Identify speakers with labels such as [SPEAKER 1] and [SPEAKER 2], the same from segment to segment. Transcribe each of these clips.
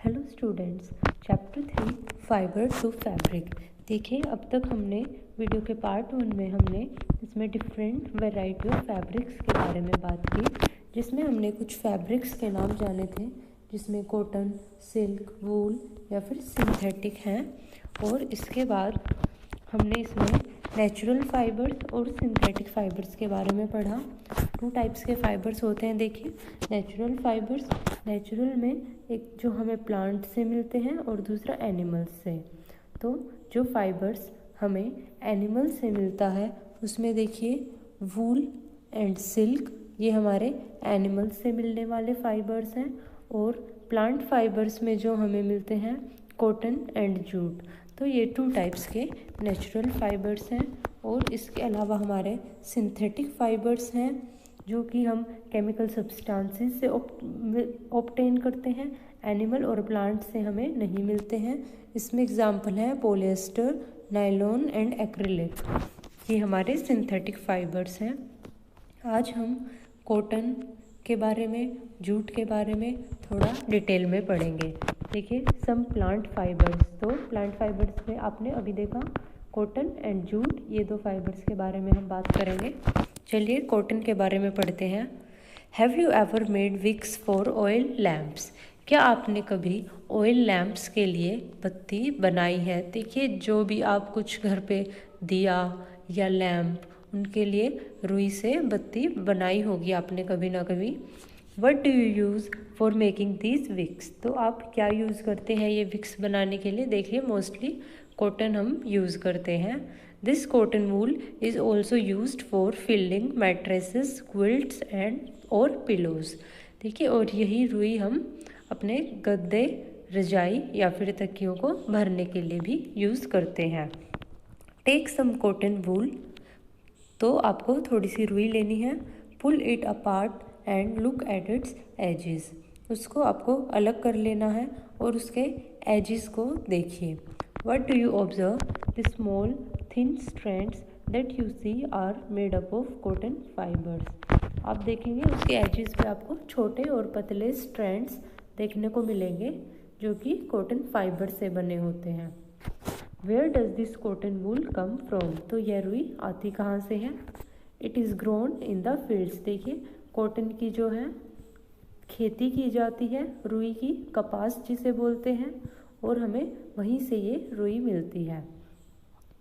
[SPEAKER 1] Hello students, chapter 3 fibre to fabric. देखिए, अब तक हमने वीडियो के पार्ट 1 में हमने इसमें डिफरेंट वैरायटी ऑफ फैब्रिक्स के बारे में बात की, जिसमें हमने कुछ फैब्रिक्स के नाम जाने थे, जिसमें कॉटन, सिल्क, वूल या फिर सिंथेटिक हैं। और इसके बाद हमने इसमें नेचुरल फाइबर्स और सिंथेटिक फाइबर्स के बारे में पढ़ा। 2 टाइप्स के फाइबर्स होते हैं। देखिए, नेचुरल फाइबर्स, नेचुरल में एक जो हमें प्लांट से मिलते हैं और दूसरा एनिमल्स से। तो जो फाइबर्स हमें एनिमल से मिलता है उसमें देखिए वूल एंड सिल्क, ये हमारे एनिमल से मिलने वाले फाइबर्स हैं। और प्लांट फाइबर्स में जो हमें मिलते हैं कॉटन एंड जूट। तो ये 2 टाइप्स के नेचुरल फाइबर्स हैं। और इसके अलावा हमारे सिंथेटिक फाइबर्स हैं, जो कि हम केमिकल सब्सटेंसेस से ऑब्टेन करते हैं, एनिमल और प्लांट से हमें नहीं मिलते हैं। इसमें एग्जांपल हैं पॉलिएस्टर, नायलॉन एंड एक्रिलिक। ये हमारे सिंथेटिक फाइबर्स हैं। आज हम कॉटन के बारे में, जूट के बारे में थोड़ा डिटेल में पढ़ेंगे। देखिए, सम प्लांट फाइबर्स। तो प्लांट फाइबर्स में आपने अभी देखा कॉटन एंड जूट, ये 2 फाइबर्स के बारे में हम बात करेंगे। चलिए कॉटन के बारे में पढ़ते हैं। Have you ever made wicks for oil lamps? क्या आपने कभी ऑयल लैम्प्स के लिए बत्ती बनाई है? देखिए, जो भी आप कुछ घर पे दिया या लैम्प, उनके लिए रुई से बत्ती बनाई होगी आपने कभी ना कभी। What do you use for making these wicks? तो आप क्या यूज़ करते हैं ये विक्स बनाने के लिए? देखिए, मोस्टली कॉटन हम यूज़ करते हैं। This cotton wool is also used for filling mattresses, quilts and और पिलोज। देखिए, और यही रुई हम अपने गद्दे, रजाई या फिर तकियों को भरने के लिए भी यूज़ करते हैं। Take some cotton wool. तो आपको थोड़ी सी रुई लेनी है। Pull it apart and look at its edges. उसको आपको अलग कर लेना है और उसके एजेस को देखिए। What do you observe? The small thin strands that you see are made up of cotton fibres. आप देखेंगे उसके एजेस पे आपको छोटे और पतले स्ट्रैंड्स देखने को मिलेंगे, जो कि कॉटन फाइबर से बने होते हैं। Where does this cotton wool come from? तो यह रुई आती कहाँ से है? It is grown in the fields. देखिए, कॉटन की जो है खेती की जाती है, रुई की, कपास जिसे बोलते हैं, और हमें वहीं से ये रुई मिलती है।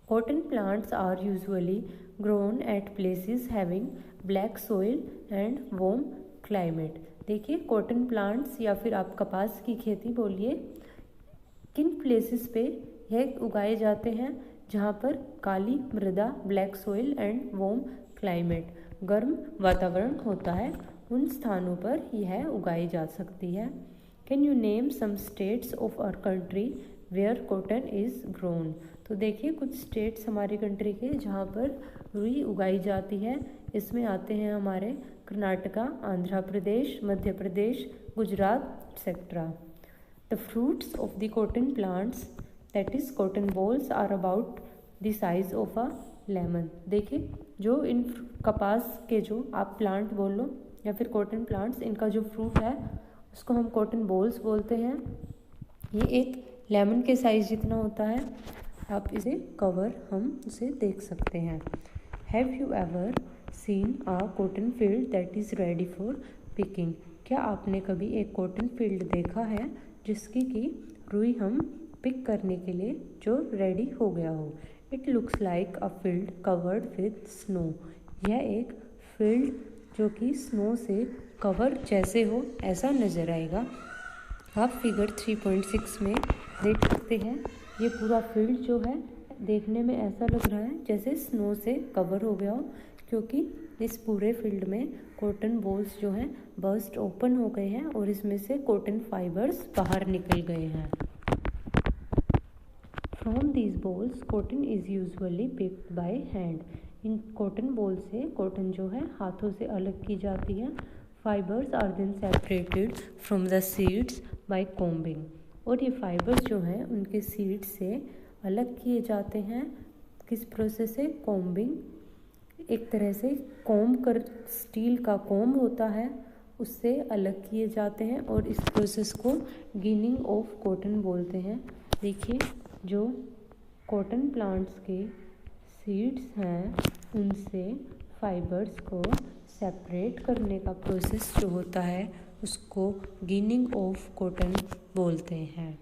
[SPEAKER 1] Cotton plants are usually grown at places having black soil and warm climate. देखिए, कॉटन प्लांट्स या फिर आप कपास की खेती बोलिए, किन प्लेसेस पे यह उगाए जाते हैं जहाँ पर काली मृदा, black soil and warm climate, गर्म वातावरण होता है, उन स्थानों पर यह उगाई जा सकती है। Can you name some states of our country where cotton is grown? तो देखिए, कुछ स्टेट्स हमारी कंट्री के जहाँ पर रुई उगाई जाती है। इसमें आते हैं हमारे Karnataka, Andhra Pradesh, Madhya Pradesh, Gujarat etcetera. The fruits of the cotton plants, that is cotton balls, are about the size of a lemon. देखिए, जो इन कपास के जो आप प्लांट बोल लो या फिर कॉटन प्लांट्स, इनका जो फ्रूट है उसको हम कॉटन बॉल्स बोलते हैं। ये एक लेमन के साइज जितना होता है। आप इसे कवर हम उसे देख सकते हैं। Have you ever seen a cotton field that is ready for picking? क्या आपने कभी एक कॉटन फील्ड देखा है जिसकी कि रुई हम पिक करने के लिए जो रेडी हो गया हो? It looks like a field covered with snow. यह एक फील्ड जो कि स्नो से कवर जैसे हो, ऐसा नज़र आएगा। आप फिगर 3.6 में देख सकते हैं। ये पूरा फील्ड जो है देखने में ऐसा लग रहा है जैसे स्नो से कवर हो गया हो, क्योंकि इस पूरे फील्ड में कॉटन बॉल्स जो हैं बर्स्ट ओपन हो गए हैं और इसमें से कॉटन फाइबर्स बाहर निकल गए हैं। From these bolls cotton is usually picked by hand. इन कॉटन बॉल से कॉटन जो है हाथों से अलग की जाती है। Fibres are then separated from the seeds by combing. और ये फाइबर्स जो हैं उनके सीड्स से अलग किए जाते हैं। किस प्रोसेस से? कॉम्बिंग। एक तरह से कॉम्ब कर, स्टील का कॉम्ब होता है, उससे अलग किए जाते हैं और इस प्रोसेस को गिनिंग ऑफ कॉटन बोलते हैं। देखिए, जो कॉटन प्लांट्स के सीड्स हैं उनसे फाइबर्स को सेपरेट करने का प्रोसेस जो होता है उसको गिनिंग ऑफ कॉटन बोलते हैं।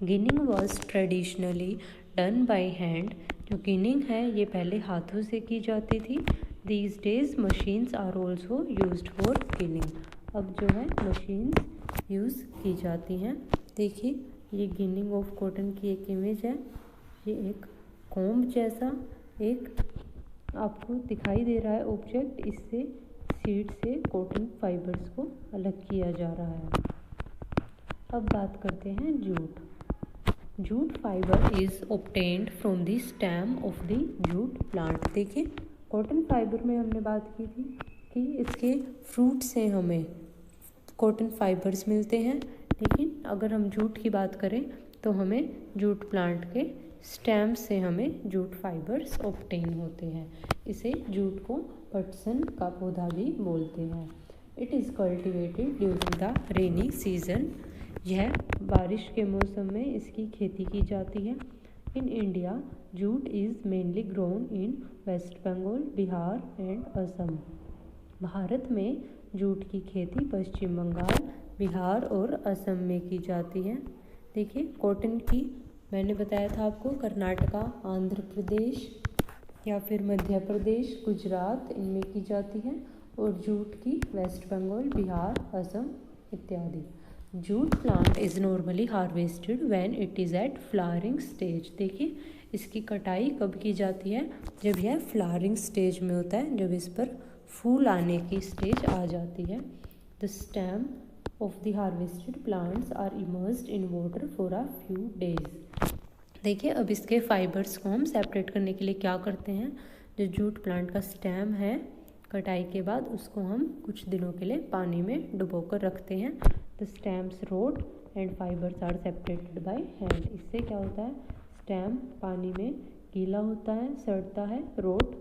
[SPEAKER 1] Ginning was traditionally done by hand. जो गिनिंग है ये पहले हाथों से की जाती थी। These days machines are also used for ginning. अब जो है मशीन्स यूज़ की जाती हैं। देखिए, ये गिनिंग ऑफ कॉटन की एक इमेज है। ये एक कॉम्ब जैसा एक आपको दिखाई दे रहा है ऑब्जेक्ट। इससे सीड से कॉटन फाइबर्स को अलग किया जा रहा है। अब बात करते हैं jute. Jute fibre is obtained from the stem of the jute plant. देखिए, कॉटन फाइबर में हमने बात की थी कि इसके फ्रूट से हमें कॉटन फाइबर्स मिलते हैं, लेकिन अगर हम जूट की बात करें तो हमें जूट प्लांट के स्टेम से हमें जूट फाइबर्स ऑब्टेन होते हैं। इसे जूट को पटसन का पौधा भी बोलते हैं। It is cultivated during the rainy season. यह बारिश के मौसम में इसकी खेती की जाती है। In India jute is mainly grown in West Bengal, Bihar and Assam. Bharat में जूट की खेती पश्चिम बंगाल, बिहार और असम में की जाती है। देखिए, कॉटन की मैंने बताया था आपको कर्नाटका, आंध्र प्रदेश या फिर मध्य प्रदेश, गुजरात इनमें की जाती है, और जूट की वेस्ट बंगाल, बिहार, असम इत्यादि। Jute plant is normally harvested when it is at flowering stage. देखिए, इसकी कटाई कब की जाती है? जब यह फ्लावरिंग स्टेज में होता है, जब इस पर फूल आने की स्टेज आ जाती है। The stem of the harvested plants are immersed in water for a few days. देखिए, अब इसके फाइबर्स को हम सेपरेट करने के लिए क्या करते हैं? जो जूट प्लांट का स्टेम है, कटाई के बाद उसको हम कुछ दिनों के लिए पानी में डुबो कर रखते हैं। The stems rot and fibres are separated by hand. इससे क्या होता है? स्टेम पानी में गीला होता है, सड़ता है, रोट,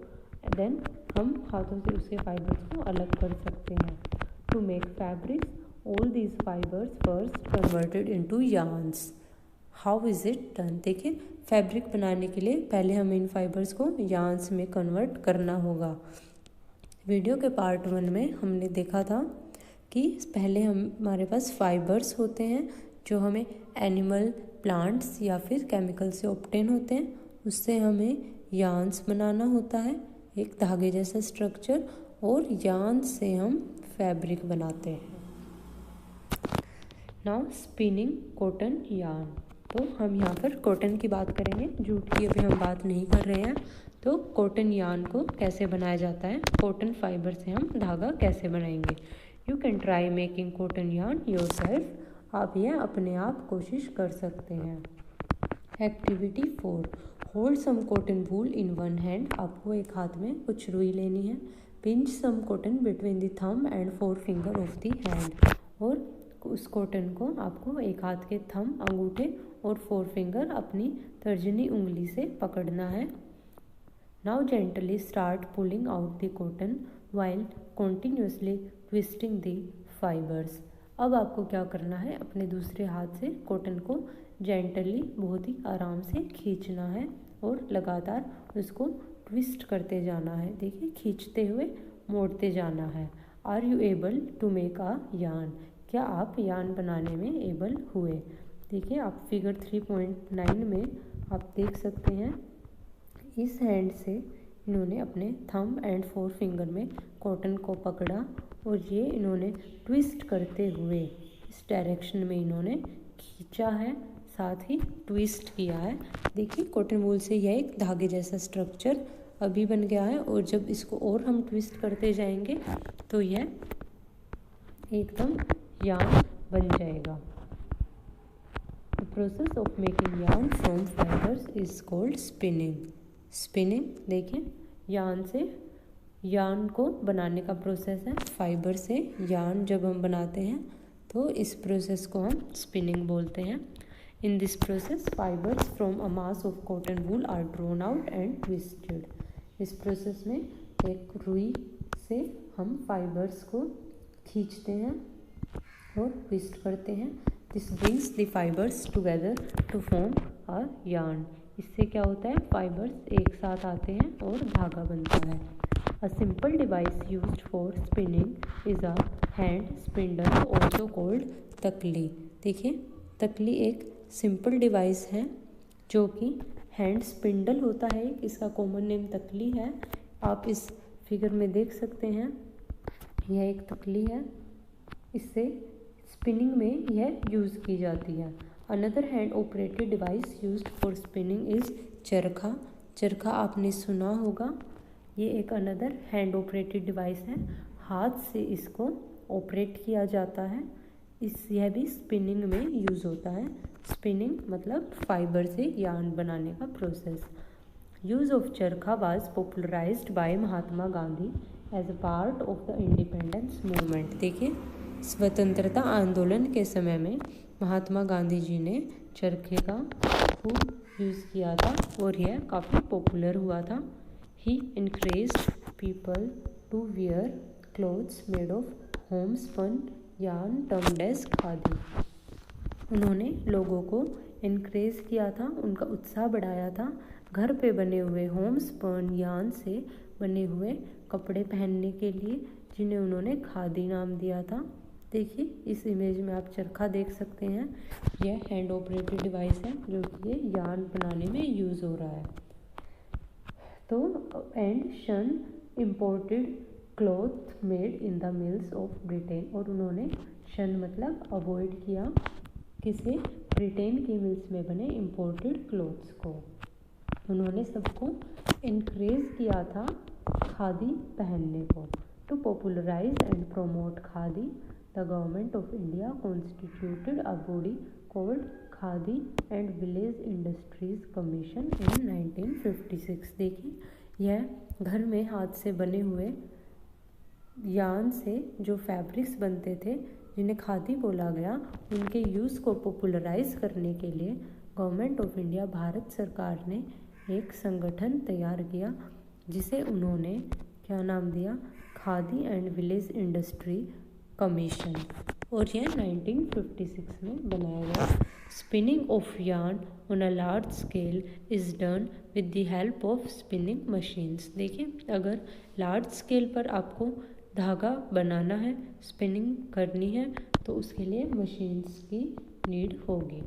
[SPEAKER 1] देन हम हाथों से उसके फाइबर्स को अलग कर सकते हैं। To make fabrics, all these fibres first converted into yarns. How is it done? देखिए, फैब्रिक बनाने के लिए पहले हमें इन फाइबर्स को यार्न्स में कन्वर्ट करना होगा। वीडियो के पार्ट 1 में हमने देखा था कि पहले हमारे पास फाइबर्स होते हैं जो हमें एनिमल, प्लांट्स या फिर केमिकल से ऑब्टेन होते हैं। उससे हमें यार्न्स बनाना होता है, एक धागे जैसा स्ट्रक्चर, और यार्न से हम फैब्रिक बनाते हैं। Now spinning cotton yarn. तो हम यहाँ पर कॉटन की बात करेंगे, जूट की अभी हम बात नहीं कर रहे हैं। तो कॉटन यार्न को कैसे बनाया जाता है, कॉटन फाइबर से हम धागा कैसे बनाएंगे। You can try making cotton yarn yourself. आप यह अपने आप कोशिश कर सकते हैं। Activity 4, hold some cotton wool in one hand. आपको एक हाथ में कुछ रुई लेनी है। Pinch some cotton between the thumb and 4 finger of the hand. और उस कॉटन को आपको एक हाथ के थंब, अंगूठे और 4 फिंगर अपनी तर्जनी उंगली से पकड़ना है। Now gently start pulling out the cotton while continuously twisting the fibres. अब आपको क्या करना है? अपने दूसरे हाथ से कॉटन को जेंटली, बहुत ही आराम से खींचना है और लगातार उसको ट्विस्ट करते जाना है। देखिए, खींचते हुए मोड़ते जाना है। Are you able to make a yarn? क्या आप यार्न बनाने में एबल हुए? देखिए, आप फिगर 3.9 में आप देख सकते हैं, इस हैंड से इन्होंने अपने थंब एंड 4 फिंगर में कॉटन को पकड़ा और ये इन्होंने ट्विस्ट करते हुए इस डायरेक्शन में इन्होंने खींचा है, साथ ही ट्विस्ट किया है। देखिए, कॉटन वूल से यह एक धागे जैसा स्ट्रक्चर अभी बन गया है, और जब इसको और हम ट्विस्ट करते जाएंगे तो यह एकदम यार्न बन जाएगा। The process of making yarn from fibres is called spinning. Spinning, देखिए, यार्न से यार्न को बनाने का प्रोसेस है। फाइबर से यार्न जब हम बनाते हैं तो इस प्रोसेस को हम स्पिनिंग बोलते हैं। In this process fibres from a mass of cotton wool are drawn out and twisted. इस प्रोसेस में एक रुई से हम फाइबर्स को खींचते हैं और ट्विस्ट करते हैं। This brings the fibres together to form a yarn. इससे क्या होता है, फाइबर्स एक साथ आते हैं और धागा बनता है। A simple device used for spinning is a hand spindle also called तकली। देखिए, तकली एक सिंपल डिवाइस है जो कि हैंड स्पिंडल होता है, इसका कॉमन नेम तकली है। आप इस फिगर में देख सकते हैं, यह एक तकली है, इससे स्पिनिंग में यह यूज़ की जाती है। Another hand operated device used for spinning is चरखा। चरखा आपने सुना होगा, ये एक अनदर हैंड ऑपरेटेड डिवाइस है, हाथ से इसको ऑपरेट किया जाता है। यह भी स्पिनिंग में यूज़ होता है। स्पिनिंग मतलब फाइबर से यार्न बनाने का process. Use of charkha was popularised by Mahatma Gandhi as a part of the independence movement. देखिए, स्वतंत्रता आंदोलन के समय में महात्मा गांधी जी ने चरखे का खूब यूज़ किया था और यह काफ़ी पॉपुलर हुआ था। He encouraged people to wear clothes made of homespun yarn termed as khadi. उन्होंने लोगों को इनक्रेज किया था, उनका उत्साह बढ़ाया था घर पे बने हुए होमस्पन यार्न से बने हुए कपड़े पहनने के लिए, जिन्हें उन्होंने खादी नाम दिया था। देखिए, इस इमेज में आप चरखा देख सकते हैं, यह हैंड ऑपरेटेड डिवाइस है जो कि ये यार्न बनाने में यूज़ हो रहा है। तो एंड शन imported cloth made in the mills of Britain. और उन्होंने शन मतलब अवॉइड किया किसे, ब्रिटेन की मिल्स में बने इम्पोर्टेड क्लोथ्स को। उन्होंने सबको इनक्रेज किया था खादी पहनने को। To popularise and promote khadi, the government of India constituted a body called Khadi and Village Industries Commission in 1956। देखिए, यह घर में हाथ से बने हुए यार्न से जो फैब्रिक्स बनते थे, जिन्हें खादी बोला गया, उनके यूज़ को पॉपुलराइज करने के लिए गवर्नमेंट ऑफ इंडिया, भारत सरकार ने एक संगठन तैयार किया, जिसे उन्होंने क्या नाम दिया, khadi and village industry commission. और यह 1956 में बनाया गया। Spinning of yarn on a large scale is done with the help of spinning machines. देखिए, अगर लार्ज स्केल पर आपको धागा बनाना है, स्पिनिंग करनी है, तो उसके लिए मशीन्स की नीड होगी।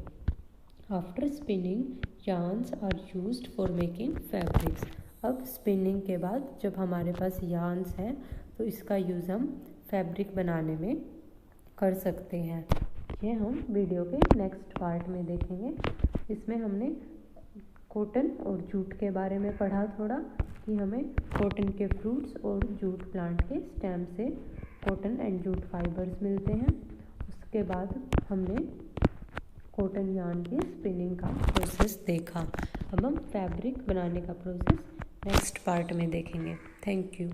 [SPEAKER 1] After spinning, yarns are used for making fabrics. अब स्पिनिंग के बाद जब हमारे पास यार्न्स हैं, तो इसका यूज़ हम फैब्रिक बनाने में कर सकते हैं। ये हम वीडियो के नेक्स्ट पार्ट में देखेंगे। इसमें हमने कॉटन और जूट के बारे में पढ़ा थोड़ा, कि हमें कॉटन के फ्रूट्स और जूट प्लांट के स्टेम से कॉटन एंड जूट फाइबर्स मिलते हैं। उसके बाद हमने कॉटन यार्न की स्पिनिंग का प्रोसेस देखा। अब हम फैब्रिक बनाने का प्रोसेस नेक्स्ट पार्ट में देखेंगे। Thank you.